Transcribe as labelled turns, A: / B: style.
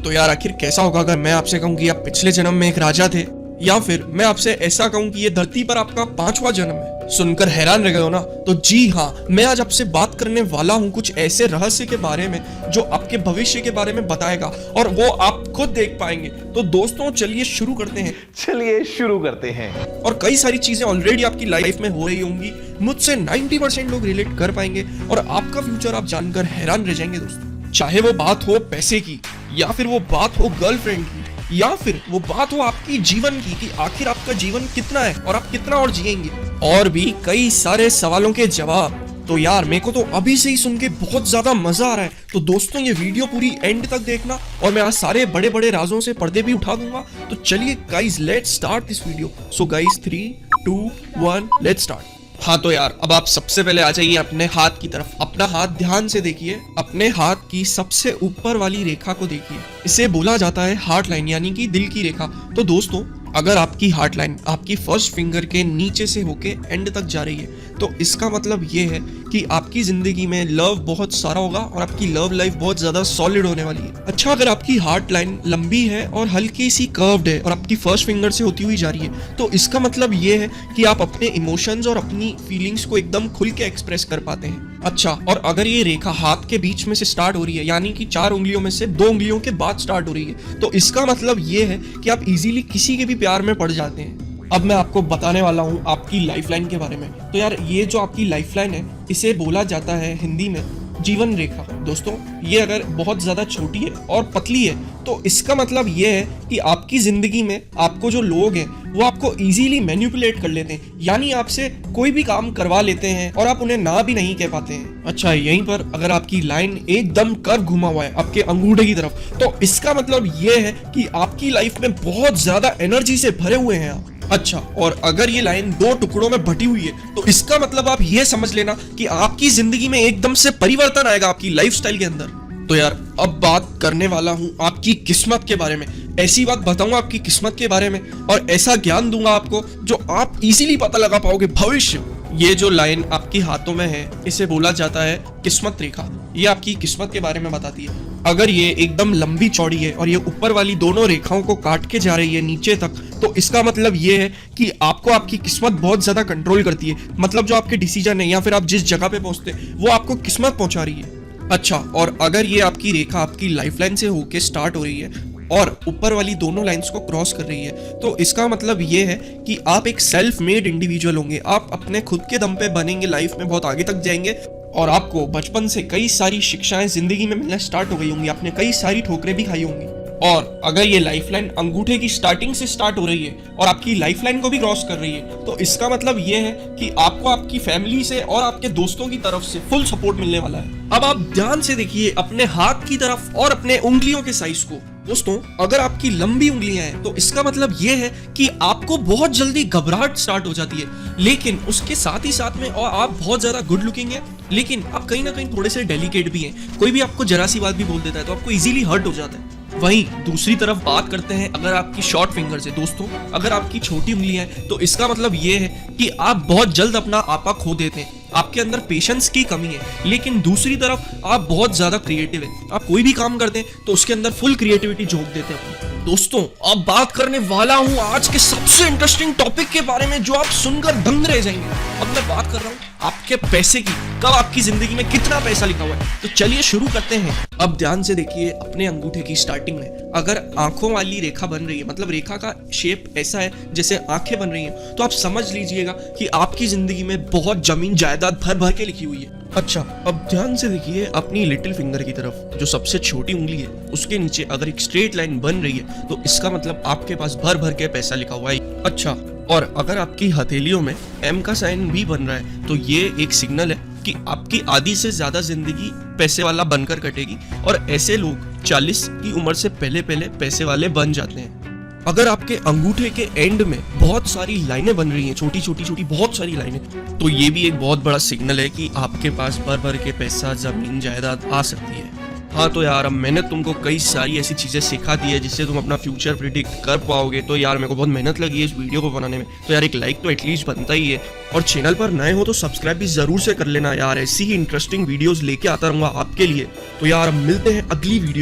A: तो यार आखिर कैसा होगा अगर मैं आपसे कहूँ कि आप पिछले जन्म में एक राजा थे, या फिर मैं आपसे ऐसा कहूँ कि ये धरती पर आपका 5वां जन्म है। सुनकर हैरान रह गए हो ना? तो जी हाँ, मैं आज आपसे बात करने वाला हूँ कुछ ऐसे रहस्य के बारे में जो आपके भविष्य के बारे में बताएगा, और वो आप खुद देख पाएंगे। तो दोस्तों चलिए शुरू करते हैं। और कई सारी चीजें ऑलरेडी आपकी लाइफ में हो रही होंगी, मुझसे 90% लोग रिलेट कर पाएंगे, और आपका फ्यूचर आप जानकर हैरान रह जाएंगे दोस्तों। चाहे वो बात हो पैसे की, या फिर वो बात हो गर्लफ्रेंड की, या फिर वो बात हो आपकी जीवन की कि आखिर आपका जीवन कितना है और आप कितना और जिएंगे, और भी कई सारे सवालों के जवाब। तो यार मेरे को तो अभी से ही सुन के बहुत ज्यादा मजा आ रहा है। तो दोस्तों ये वीडियो पूरी एंड तक देखना, और मैं आज सारे बड़े बड़े राजों से पर्दे भी उठा दूंगा। तो चलिए guys let's start this video. So guys 3, 2, 1 let's start. हाँ तो यार अब आप सबसे पहले आ जाइए अपने हाथ की तरफ। अपना हाथ ध्यान से देखिए, अपने हाथ की सबसे ऊपर वाली रेखा को देखिए। इसे बोला जाता है हार्ट लाइन, यानी कि दिल की रेखा। तो दोस्तों अगर आपकी हार्ट लाइन आपकी फर्स्ट फिंगर के नीचे से होके एंड तक जा रही है, तो इसका मतलब ये है कि आपकी जिंदगी में लव बहुत सारा होगा और आपकी लव लाइफ बहुत ज्यादा सॉलिड होने वाली है। अच्छा, अगर आपकी हार्ट लाइन लंबी है और हल्की सी कर्व्ड है और आपकी फर्स्ट फिंगर से होती हुई जा रही है, तो इसका मतलब ये है कि आप अपने इमोशंस और अपनी फीलिंग्स को एकदम खुल के एक्सप्रेस कर पाते हैं। अच्छा, और अगर ये रेखा हाथ के बीच में से स्टार्ट हो रही है, यानी कि 4 उंगलियों में से 2 उंगलियों के बाद स्टार्ट हो रही है, तो इसका मतलब ये है कि आप इजीली किसी के भी प्यार में पड़ जाते हैं। अब मैं आपको बताने वाला हूँ आपकी लाइफलाइन के बारे में। तो यार ये जो आपकी लाइफलाइन है, इसे बोला जाता है हिंदी में जीवन रेखा। दोस्तों ये अगर बहुत ज्यादा छोटी है और पतली है, तो इसका मतलब ये है कि आपकी जिंदगी में आपको जो लोग हैं वो आपको इजीली मैनिपुलेट कर लेते हैं, यानी आपसे कोई भी काम करवा लेते हैं और आप उन्हें ना भी नहीं कह पाते हैं। अच्छा, यहीं पर अगर आपकी लाइन एकदम कर्व घुमा हुआ है आपके अंगूठे की तरफ, तो इसका मतलब ये है कि आपकी लाइफ में बहुत ज्यादा एनर्जी से भरे हुए हैं आप। अच्छा, और अगर ये लाइन 2 टुकड़ों में बटी हुई है, तो इसका मतलब आप ये समझ लेना कि आपकी जिंदगी में एकदम से परिवर्तन आएगा आपकी लाइफस्टाइल के अंदर। तो यार अब बात करने वाला हूँ आपकी किस्मत के बारे में। ऐसी बात बताऊंगा आपकी किस्मत के बारे में, और ऐसा ज्ञान दूंगा आपको जो आप इजीली पता लगा पाओगे भविष्य। ये जो लाइन आपके हाथों में है, इसे बोला जाता है किस्मत रेखा। ये आपकी किस्मत के बारे में बताती है। अगर ये एकदम लंबी चौड़ी है और ये ऊपर वाली दोनों रेखाओं को काट के जा रही है नीचे तक, तो इसका मतलब ये है कि आपको आपकी किस्मत बहुत ज्यादा कंट्रोल करती है। मतलब जो आपके डिसीजन है या फिर आप जिस जगह पे पहुंचते हैं, वो आपको किस्मत पहुंचा रही है। अच्छा, और अगर ये आपकी रेखा आपकी लाइफलाइन से होके स्टार्ट हो रही है और ऊपर वाली दोनों लाइंस को क्रॉस कर रही है, तो इसका मतलब ये है कि आप एक सेल्फ मेड इंडिविजुअल होंगे। आप अपने खुद के दम पे बनेंगे, लाइफ में बहुत आगे तक जाएंगे, और आपको बचपन से कई सारी शिक्षाएं जिंदगी में मिलना स्टार्ट हो गई होंगी। आपने कई सारी ठोकरें भी खाई होंगी। और अगर ये लाइफलाइन अंगूठे की स्टार्टिंग से स्टार्ट हो रही है और आपकी लाइफलाइन को भी क्रॉस कर रही है, तो इसका मतलब ये है कि आपको आपकी फैमिली से और आपके दोस्तों की तरफ से फुल सपोर्ट मिलने वाला है। अब आप ध्यान से देखिए अपने हाथ की तरफ और अपने उंगलियों के साइज को। दोस्तों अगर आपकी लंबी उंगलियां हैं, तो इसका मतलब ये है कि आपको बहुत जल्दी घबराहट स्टार्ट हो जाती है, लेकिन उसके साथ ही साथ में और आप बहुत ज्यादा गुड लुकिंग है, लेकिन आप कहीं ना कहीं थोड़े से डेलिकेट भी हैं। कोई भी आपको जरा सी बात भी बोल देता है तो आपको इजीली हर्ट हो जाता है। वहीं दूसरी तरफ बात करते हैं अगर आपकी शॉर्ट फिंगर्स है। दोस्तों अगर आपकी छोटी उंगलियां हैं, तो इसका मतलब ये है कि आप बहुत जल्द अपना आपा खो देते हैं। आपके अंदर पेशेंस की कमी है, लेकिन दूसरी तरफ आप बहुत ज्यादा क्रिएटिव है। आप कोई भी काम करते हैं तो उसके अंदर फुल क्रिएटिविटी झोंक देते हैं। दोस्तों अब बात करने वाला हूं आज के सबसे इंटरेस्टिंग टॉपिक के बारे में, जो आप सुनकर दंग रह जाएंगे। अब मैं बात कर रहा हूं आपके पैसे की। कब आपकी जिंदगी में कितना पैसा लिखा हुआ है, तो चलिए शुरू करते हैं। अब ध्यान से देखिए अपने अंगूठे की स्टार्टिंग में अगर आंखों वाली रेखा बन रही है, मतलब रेखा का शेप ऐसा है जैसे आंखें बन रही हैं, तो आप समझ लीजिएगा कि आपकी जिंदगी में बहुत जमीन जायदाद भर भर के लिखी हुई है। अच्छा, अब ध्यान से देखिए अपनी लिटिल फिंगर की तरफ, जो सबसे छोटी उंगली है, उसके नीचे अगर एक स्ट्रेट लाइन बन रही है, तो इसका मतलब आपके पास भर भर के पैसा लिखा हुआ है। अच्छा, और अगर आपकी हथेलियों में एम का साइन भी बन रहा है, तो ये एक सिग्नल है कि आपकी आधी से ज्यादा जिंदगी पैसे वाला बनकर कटेगी, और ऐसे लोग 40 की उम्र से पहले पहले पैसे वाले बन जाते हैं। अगर आपके अंगूठे के एंड में बहुत सारी लाइनें बन रही हैं, छोटी छोटी छोटी बहुत सारी लाइनें, तो ये भी एक बहुत बड़ा सिग्नल है कि आपके पास भर भर के पैसा, जमीन जायदाद आ सकती है। हाँ तो यार अब मैंने तुमको कई सारी ऐसी चीजें सिखा दी है जिससे तुम अपना फ्यूचर प्रिडिक्ट कर पाओगे। तो यार मेरे को बहुत मेहनत लगी है इस वीडियो को बनाने में, तो यार एक लाइक तो एटलीस्ट बनता ही है, और चैनल पर नए हो तो सब्सक्राइब भी जरूर से कर लेना यार। ऐसी ही इंटरेस्टिंग वीडियोस लेके आता रहूंगा आपके लिए। तो यार अब मिलते हैं अगली वीडियो।